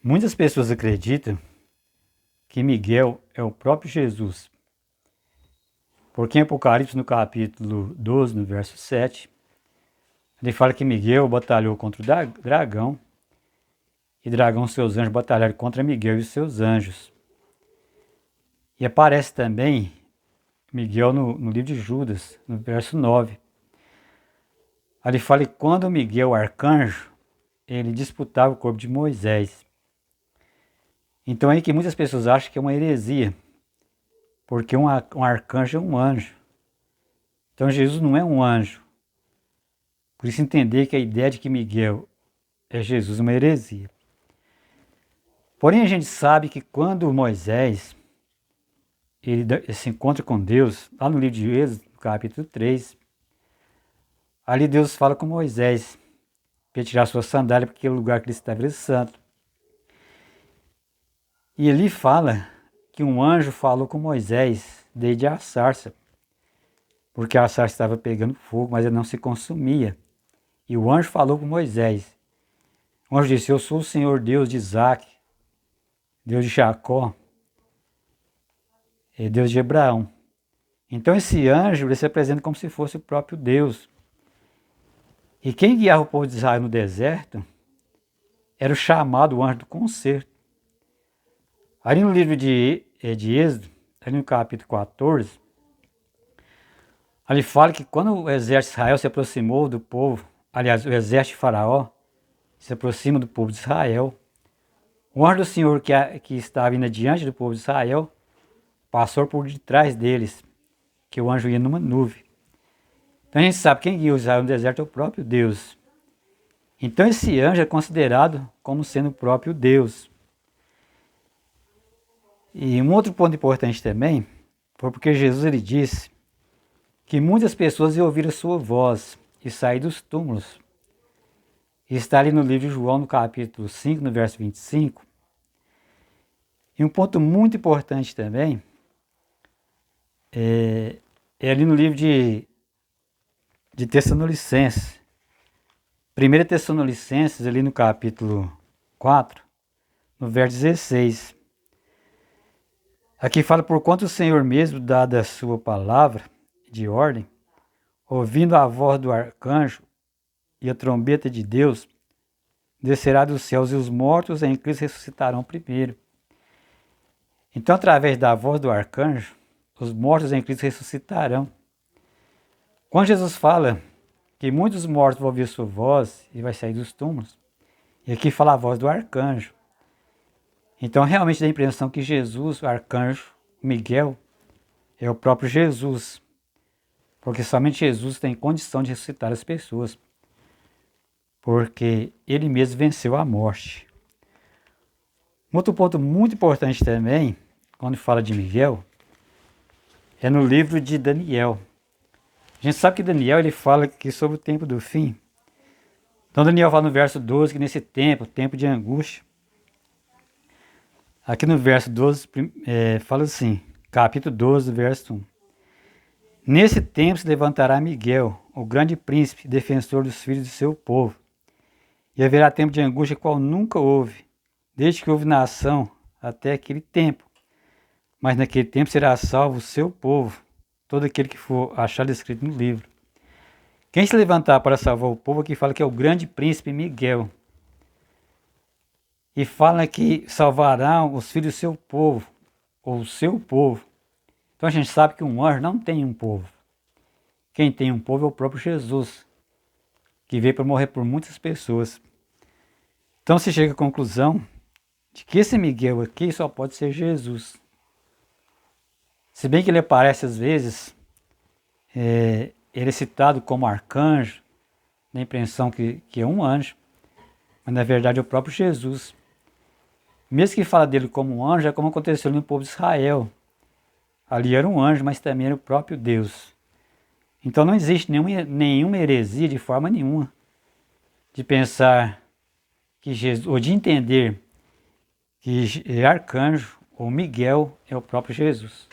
Muitas pessoas acreditam que Miguel é o próprio Jesus, porque em Apocalipse, no capítulo 12, no verso 7, ele fala que Miguel batalhou contra o dragão, e dragão e seus anjos batalharam contra Miguel e os seus anjos. E aparece também Miguel no livro de Judas, no verso 9. Ali fala que quando Miguel, o arcanjo, ele disputava o corpo de Moisés. Então é aí que muitas pessoas acham que é uma heresia, porque um arcanjo é um anjo. Então Jesus não é um anjo. Por isso entender que a ideia de que Miguel é Jesus é uma heresia. Porém a gente sabe que quando Moisés ele se encontra com Deus, lá no livro de Êxodo, capítulo 3, ali Deus fala com Moisés para tirar sua sandália porque aquele lugar que ele estava era santo. E ele fala que um anjo falou com Moisés desde a sarça, porque a sarça estava pegando fogo, mas ela não se consumia. E o anjo falou com Moisés. O anjo disse: eu sou o Senhor Deus de Isaac, Deus de Jacó, e Deus de Abraão. Então esse anjo ele se apresenta como se fosse o próprio Deus. E quem guiava o povo de Israel no deserto era o chamado anjo do concerto. Ali no livro de Êxodo, ali no capítulo 14, ali fala que quando o exército de Israel se aproximou do povo, aliás, o exército de Faraó se aproxima do povo de Israel, o anjo do Senhor que estava indo diante do povo de Israel passou por detrás deles, que o anjo ia numa nuvem. Então a gente sabe que quem guia Israel no deserto é o próprio Deus. Então esse anjo é considerado como sendo o próprio Deus. E um outro ponto importante também foi porque Jesus ele disse que muitas pessoas iam ouvir a sua voz e sair dos túmulos. E está ali no livro de João, no capítulo 5, no verso 25. E um ponto muito importante também é ali no livro de Tessalonicenses. 1 Tessalonicenses, ali no capítulo 4, no verso 16. Aqui fala: porquanto o Senhor mesmo, dada a sua palavra de ordem, ouvindo a voz do arcanjo e a trombeta de Deus, descerá dos céus e os mortos em Cristo ressuscitarão primeiro. Então, através da voz do arcanjo, os mortos em Cristo ressuscitarão. Quando Jesus fala que muitos mortos vão ouvir sua voz e vai sair dos túmulos, e aqui fala a voz do arcanjo. Então realmente dá a impressão que Jesus, o arcanjo Miguel, é o próprio Jesus, porque somente Jesus tem condição de ressuscitar as pessoas, porque ele mesmo venceu a morte. Um outro ponto muito importante também, quando fala de Miguel, é no livro de Daniel. A gente sabe que Daniel ele fala que sobre o tempo do fim. Então Daniel fala no verso 12 que nesse tempo de angústia, aqui no verso 12 fala assim, capítulo 12, verso 1. Nesse tempo se levantará Miguel, o grande príncipe, defensor dos filhos do seu povo. E haverá tempo de angústia qual nunca houve, desde que houve nação até aquele tempo. Mas naquele tempo será salvo o seu povo, todo aquele que for achado escrito no livro. Quem se levantar para salvar o povo aqui fala que é o grande príncipe Miguel. E fala que salvarão os filhos do seu povo, ou o seu povo. Então a gente sabe que um anjo não tem um povo. Quem tem um povo é o próprio Jesus, que veio para morrer por muitas pessoas. Então se chega à conclusão de que esse Miguel aqui só pode ser Jesus. Se bem que ele aparece às vezes, ele é citado como arcanjo, dá a impressão que é um anjo, mas na verdade é o próprio Jesus. Mesmo que fala dele como um anjo, é como aconteceu no povo de Israel. Ali era um anjo, mas também era o próprio Deus. Então não existe nenhuma heresia de forma nenhuma de pensar que Jesus, ou de entender que arcanjo ou Miguel é o próprio Jesus.